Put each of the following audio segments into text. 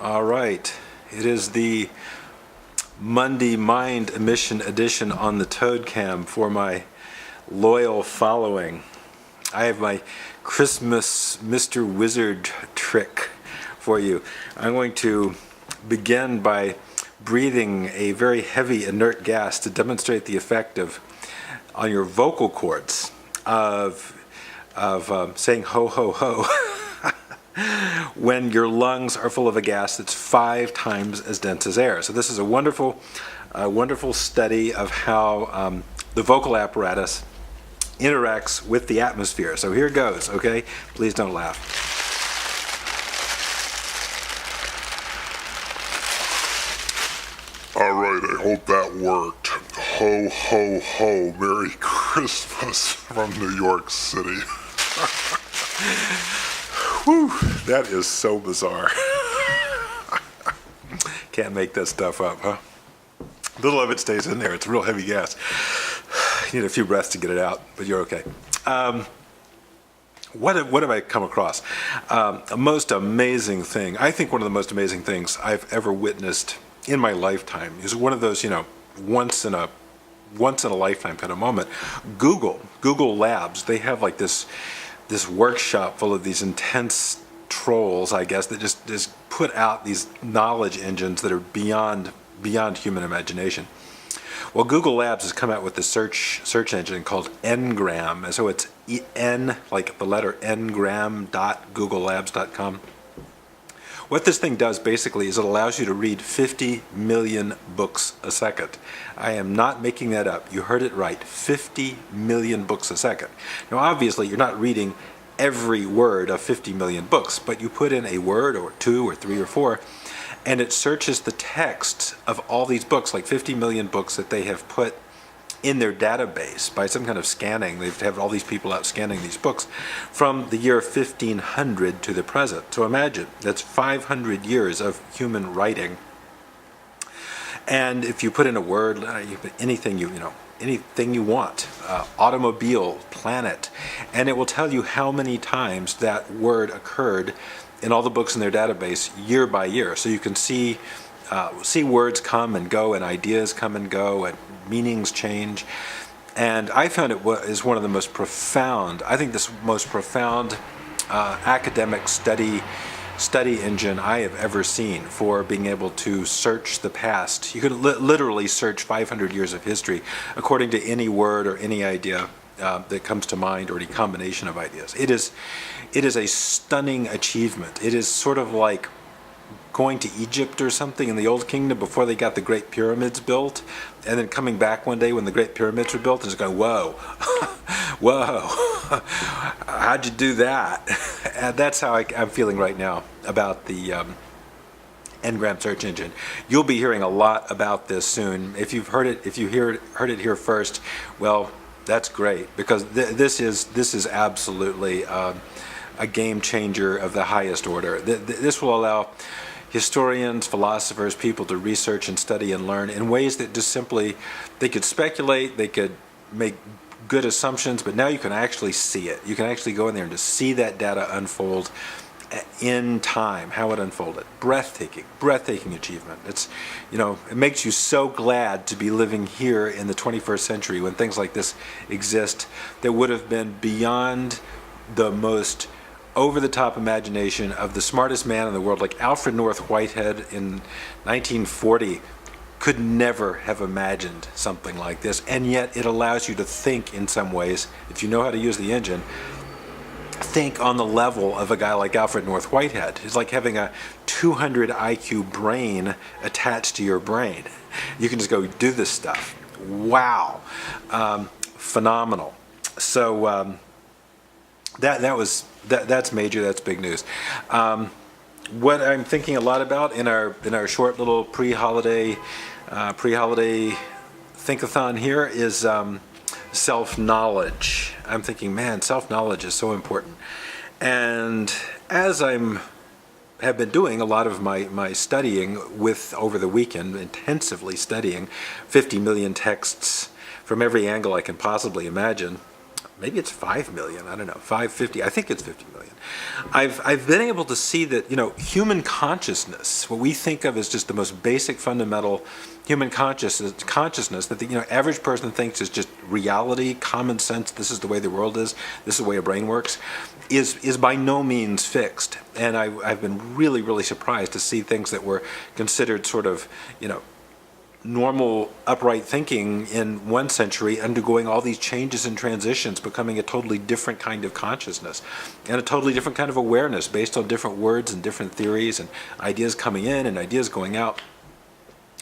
All right. It is the Monday Mind Emission edition on the Toad Cam for my loyal following. I have my Christmas Mr. Wizard trick for you. I'm going to begin by breathing a very heavy inert gas to demonstrate the effect on your vocal cords of saying ho ho ho when your lungs are full of a gas that's 5 times as dense as air. So this is a wonderful study of how the vocal apparatus interacts with the atmosphere. So here goes, okay? Please don't laugh. All right, I hope that worked. Ho, ho, ho. Merry Christmas from New York City. Whew, that is so bizarre. Can't make that stuff up, huh? Little of it stays in there. It's real heavy gas. You need a few breaths to get it out, but you're okay. What have I come across? A most amazing thing. I think one of the most amazing things I've ever witnessed in my lifetime is one of those, once in a lifetime kind of moment. Google Labs, they have like this workshop full of these intense trolls, I guess, that just put out these knowledge engines that are beyond human imagination. Well, Google Labs has come out with this search engine called Ngram. So it's N, like the letter ngram.googlelabs.com. What this thing does basically is it allows you to read 50 million books a second. I am not making that up. You heard it right. 50 million books a second. Now, obviously, you're not reading every word of 50 million books, but you put in a word or 2 or 3 or 4, and it searches the text of all these books, like 50 million books that they have put in their database by some kind of scanning. They have all these people out scanning these books from the year 1500 to the present. So imagine, that's 500 years of human writing. And if you put in a word, anything anything you want, automobile, planet, and it will tell you how many times that word occurred in all the books in their database year by year. So you can see words come and go, and ideas come and go, and meanings change. And I found it is one of the most profound, academic study engine I have ever seen for being able to search the past. You could literally search 500 years of history according to any word or any idea that comes to mind, or any combination of ideas. It is a stunning achievement. It is sort of like going to Egypt or something in the Old Kingdom before they got the Great Pyramids built, and then coming back one day when the Great Pyramids were built and just going, whoa, whoa, how'd you do that? And that's how I'm feeling right now about the Ngram search engine. You'll be hearing a lot about this soon. If you've heard it, heard it here first, well, that's great, because this is absolutely a game changer of the highest order. This will allow historians, philosophers, people to research and study and learn in ways that just simply, they could speculate, they could make good assumptions, but now you can actually see it. You can actually go in there and just see that data unfold in time, how it unfolded. Breathtaking achievement. It makes you so glad to be living here in the 21st century when things like this exist that would have been beyond the most over-the-top imagination of the smartest man in the world, like Alfred North Whitehead in 1940, could never have imagined something like this. And yet it allows you to think in some ways, if you know how to use the engine, think on the level of a guy like Alfred North Whitehead. It's like having a 200 IQ brain attached to your brain. You can just go do this stuff. Wow. Phenomenal. So that's major. That's big news. What I'm thinking a lot about in our short little pre-holiday think-a-thon here is self-knowledge. I'm thinking, man, self-knowledge is so important. And as have been doing a lot of my studying over the weekend, intensively studying 50 million texts from every angle I can possibly imagine, maybe it's 5 million, I don't know, 550, I think it's 50 million. I've been able to see that, human consciousness, what we think of as just the most basic fundamental human consciousness that the average person thinks is just reality, common sense, this is the way the world is, this is the way a brain works, is by no means fixed. And I've been really, really surprised to see things that were considered sort of, normal upright thinking in one century undergoing all these changes and transitions, becoming a totally different kind of consciousness and a totally different kind of awareness based on different words and different theories and ideas coming in and ideas going out.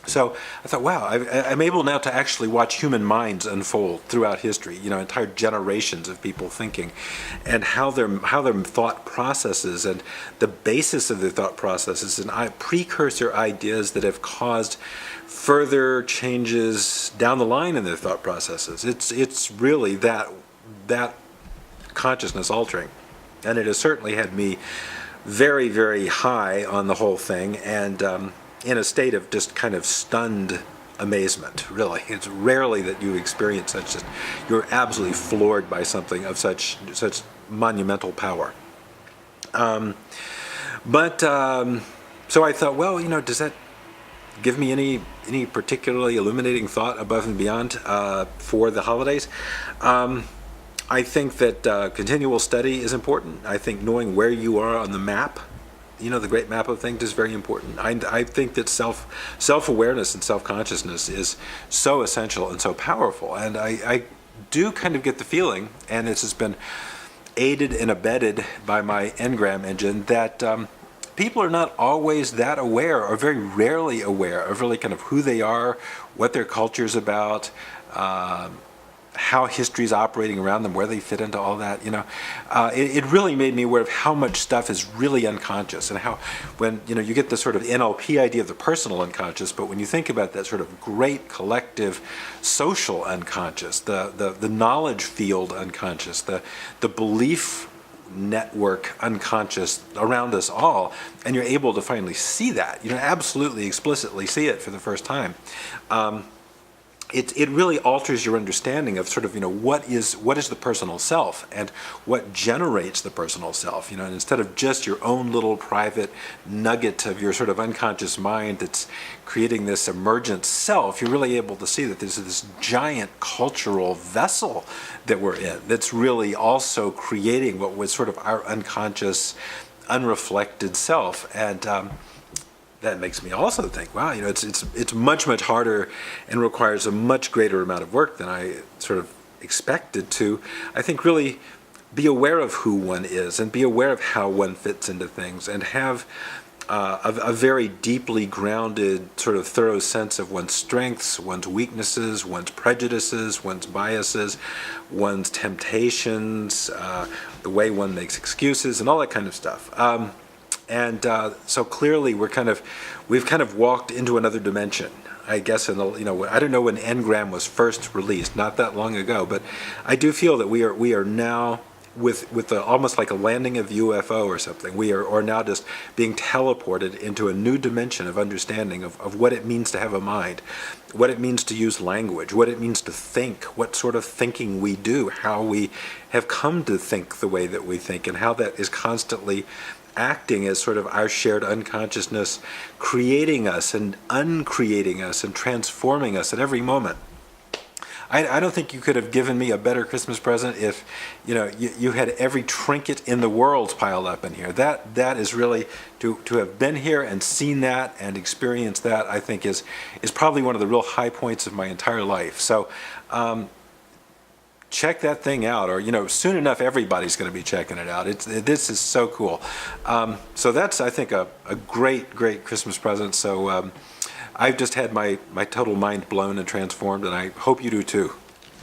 So I thought, wow, I'm able now to actually watch human minds unfold throughout history, entire generations of people thinking, and how their thought processes and the basis of their thought processes and precursor ideas that have caused further changes down the line in their thought processes. It's really that consciousness altering, and it has certainly had me very, very high on the whole thing, and in a state of just kind of stunned amazement, really. It's rarely that you experience such that you're absolutely floored by something of such monumental power. So I thought, well, does that give me any particularly illuminating thought above and beyond for the holidays? I think that continual study is important. I think knowing where you are on the map, the great map of things, is very important. I think that self-awareness and self-consciousness is so essential and so powerful. And I do kind of get the feeling, and this has been aided and abetted by my Ngram engine, that people are not always that aware, or very rarely aware, of really kind of who they are, what their culture is about, how history is operating around them, where they fit into all that. It really made me aware of how much stuff is really unconscious, and how when you get this sort of NLP idea of the personal unconscious, but when you think about that sort of great collective social unconscious, the knowledge field unconscious, the belief network unconscious around us all, and you're able to finally see that, absolutely explicitly see it for the first time. It really alters your understanding of sort of, what is the personal self and what generates the personal self, and instead of just your own little private nugget of your sort of unconscious mind that's creating this emergent self, you're really able to see that there's this giant cultural vessel that we're in that's really also creating what was sort of our unconscious, unreflected self. And that makes me also think, wow, it's much, much harder and requires a much greater amount of work than I sort of expected to, I think, really be aware of who one is and be aware of how one fits into things, and have a very deeply grounded, sort of thorough sense of one's strengths, one's weaknesses, one's prejudices, one's biases, one's temptations, the way one makes excuses, and all that kind of stuff. So clearly we've kind of walked into another dimension, I guess. I don't know when Ngram was first released, not that long ago, but I do feel that we are now with almost like a landing of UFO or something. We are now just being teleported into a new dimension of understanding of what it means to have a mind, what it means to use language, what it means to think, what sort of thinking we do, how we have come to think the way that we think, and how that is constantly acting as sort of our shared unconsciousness, creating us and uncreating us and transforming us at every moment. I don't think you could have given me a better Christmas present if you had every trinket in the world piled up in here. That is really, to have been here and seen that and experienced that, I think is probably one of the real high points of my entire life. So check that thing out, or soon enough everybody's going to be checking it out. This is so cool. So that's, I think, a great Christmas present. So I've just had my total mind blown and transformed, and I hope you do too.